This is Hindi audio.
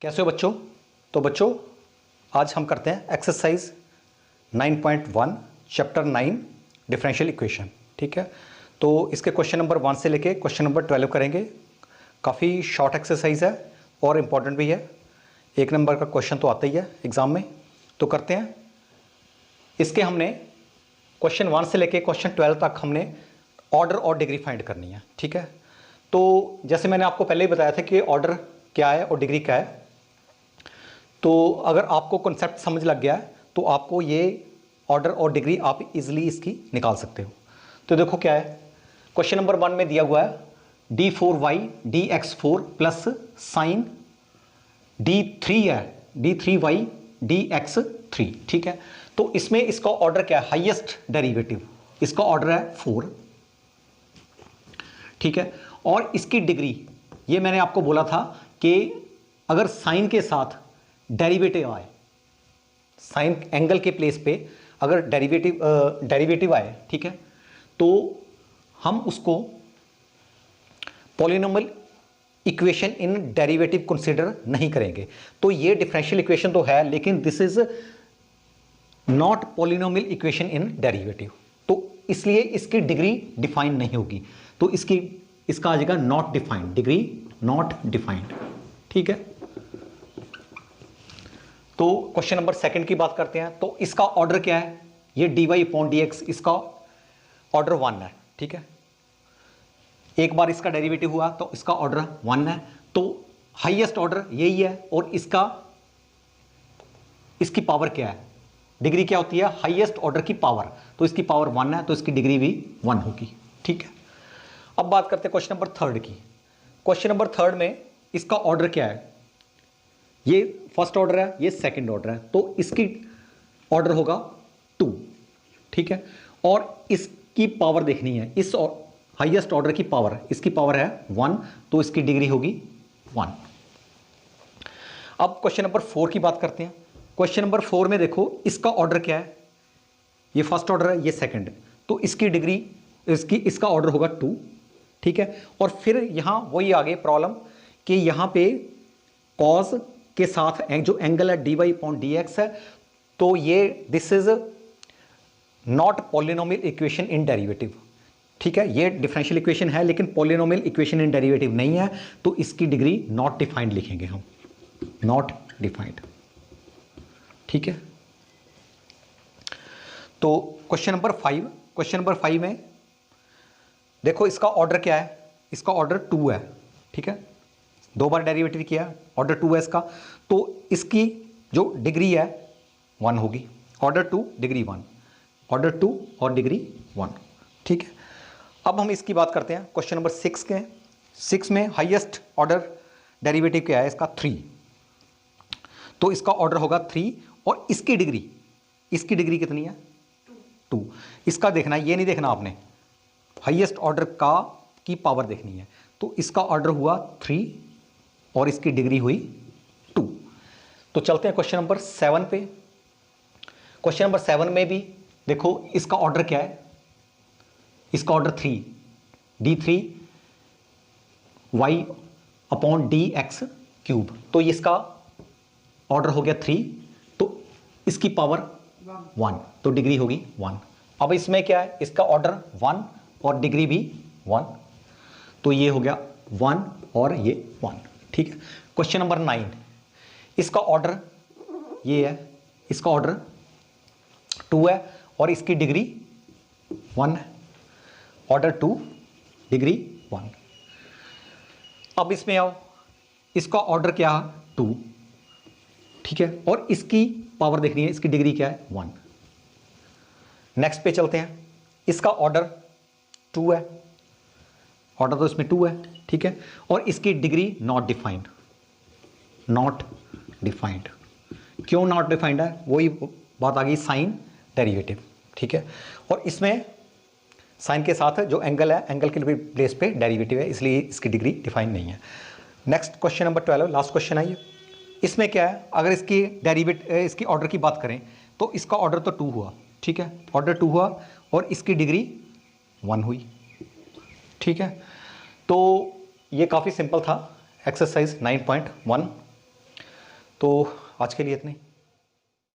कैसे हो बच्चों। तो बच्चों आज हम करते हैं एक्सरसाइज 9.1 चैप्टर 9 डिफरेंशियल इक्वेशन। ठीक है, तो इसके क्वेश्चन नंबर 1 से लेके क्वेश्चन नंबर 12 करेंगे। काफ़ी शॉर्ट एक्सरसाइज है और इम्पॉर्टेंट भी है। 1 नंबर का क्वेश्चन तो आता ही है एग्ज़ाम में, तो करते हैं। इसके हमने क्वेश्चन 1 से लेके क्वेश्चन 12 तक हमने ऑर्डर और डिग्री फाइंड करनी है। ठीक है, तो जैसे मैंने आपको पहले ही बताया था कि ऑर्डर क्या है और डिग्री क्या है, तो अगर आपको कॉन्सेप्ट समझ लग गया है तो आपको ये ऑर्डर और डिग्री आप इजीली इसकी निकाल सकते हो। तो देखो क्या है, क्वेश्चन नंबर 1 में दिया हुआ है d4y dx4 plus sign d3 है d3y dx3। ठीक है, तो इसमें इसका ऑर्डर क्या है, हाईएस्ट डेरिवेटिव, इसका ऑर्डर है 4। ठीक है, और इसकी डिग्री, ये मैंने आपको बोला था कि अगर साइन के साथ डेरिवेटिव आए, साइन एंगल के प्लेस पे अगर डेरिवेटिव आए, ठीक है, तो हम उसको polynomial equation in derivative consider नहीं करेंगे। तो ये डिफरेंशियल इक्वेशन तो है, लेकिन this is not polynomial equation in derivative, तो इसलिए इसकी डिग्री डिफाइन नहीं होगी। तो इसका आ जाएगा not defined, degree not defined. ठीक है, तो क्वेश्चन नंबर 2 की बात करते हैं। तो इसका ऑर्डर क्या है, ये dy/dx, इसका ऑर्डर 1 है। ठीक है, एक बार इसका डेरिवेटिव हुआ तो इसका ऑर्डर 1 है, तो हाईएस्ट ऑर्डर यही है। और इसकी पावर क्या है, डिग्री क्या होती है, हाईएस्ट ऑर्डर की पावर, तो इसकी पावर 1 है, तो इसकी डिग्री भी 1 होगी। ठीक है, अब बात करते हैं क्वेश्चन नंबर 3 की। क्वेश्चन नंबर 3 में इसका ऑर्डर क्या है, ये फर्स्ट ऑर्डर है, ये सेकंड ऑर्डर है, तो इसकी ऑर्डर होगा 2। ठीक है, और इसकी पावर देखनी है, इस हाईएस्ट ऑर्डर की पावर, इसकी पावर है 1, तो इसकी डिग्री होगी 1। अब क्वेश्चन नंबर 4 की बात करते हैं। क्वेश्चन नंबर 4 में देखो इसका ऑर्डर क्या है, ये फर्स्ट ऑर्डर है, ये सेकंड, तो इसकी डिग्री, इसका ऑर्डर होगा 2। ठीक है, और फिर यहां वही आगे प्रॉब्लम कि यहां पे कॉज के साथ जो एंगल है dy/dx है, तो ये this is not polynomial equation in derivative. ठीक है, ये डिफरेंशियल इक्वेशन है लेकिन पॉलिनोमियल इक्वेशन इन डेरिवेटिव नहीं है, तो इसकी डिग्री नॉट डिफाइंड लिखेंगे हम, नॉट डिफाइंड। ठीक है, तो क्वेश्चन नंबर 5 में देखो इसका ऑर्डर क्या है, इसका ऑर्डर 2 है। ठीक है, 2 बार डेरिवेटिव किया, ऑर्डर 2 है इसका, तो इसकी जो डिग्री है 1 होगी। ऑर्डर 2 डिग्री 1, ऑर्डर 2 और डिग्री 1। ठीक है, अब हम इसकी बात करते हैं क्वेश्चन नंबर 6 के। 6 में हाईएस्ट ऑर्डर डेरिवेटिव क्या है, इसका 3, तो इसका ऑर्डर होगा 3, और इसकी डिग्री कितनी है, 2। इसका देखना है, ये नहीं देखना आपने, हाईएस्ट ऑर्डर की पावर देखनी है, तो इसका ऑर्डर हुआ 3 और इसकी डिग्री हुई 2। तो चलते हैं क्वेश्चन नंबर 7 पे। क्वेश्चन नंबर 7 में भी देखो इसका ऑर्डर क्या है, इसका ऑर्डर 3 d3y/dx3, तो इसका ऑर्डर हो गया 3, तो इसकी पावर 1, तो डिग्री होगी 1। अब इसमें क्या है, इसका ऑर्डर 1 और डिग्री भी 1, तो ये हो गया 1 और ये 1। ठीक है, क्वेश्चन नंबर 9, इसका ऑर्डर ये है, इसका ऑर्डर 2 है और इसकी डिग्री 1 है, ऑर्डर 2 डिग्री 1। अब इसमें आओ, इसका ऑर्डर क्या है 2। ठीक है, और इसकी पावर देखनी है, इसकी डिग्री क्या है 1। नेक्स्ट पे चलते हैं, इसका ऑर्डर 2 है, ऑर्डर तो इसमें 2 है। ठीक है, और इसकी degree not defined, not defined. क्यों नॉट डिफाइंड है, वही बात आ गई, साइन डेरिवेटिव। ठीक है, और इसमें साइन के साथ जो एंगल है, एंगल के प्लेस पे डेरिवेटिव है, इसलिए इसकी डिग्री डिफाइन नहीं है। Next question number 12, last question है ये। इसमें क्या है, अगर इसकी ऑर्डर की बात करें तो इसका ऑर्डर तो 2 हुआ। ठीक है, ऑर्डर 2 हुआ और इसकी डिग्री 1 हुई। ठीक है, तो ये काफ़ी सिंपल था एक्सरसाइज 9.1। तो आज के लिए इतने ही।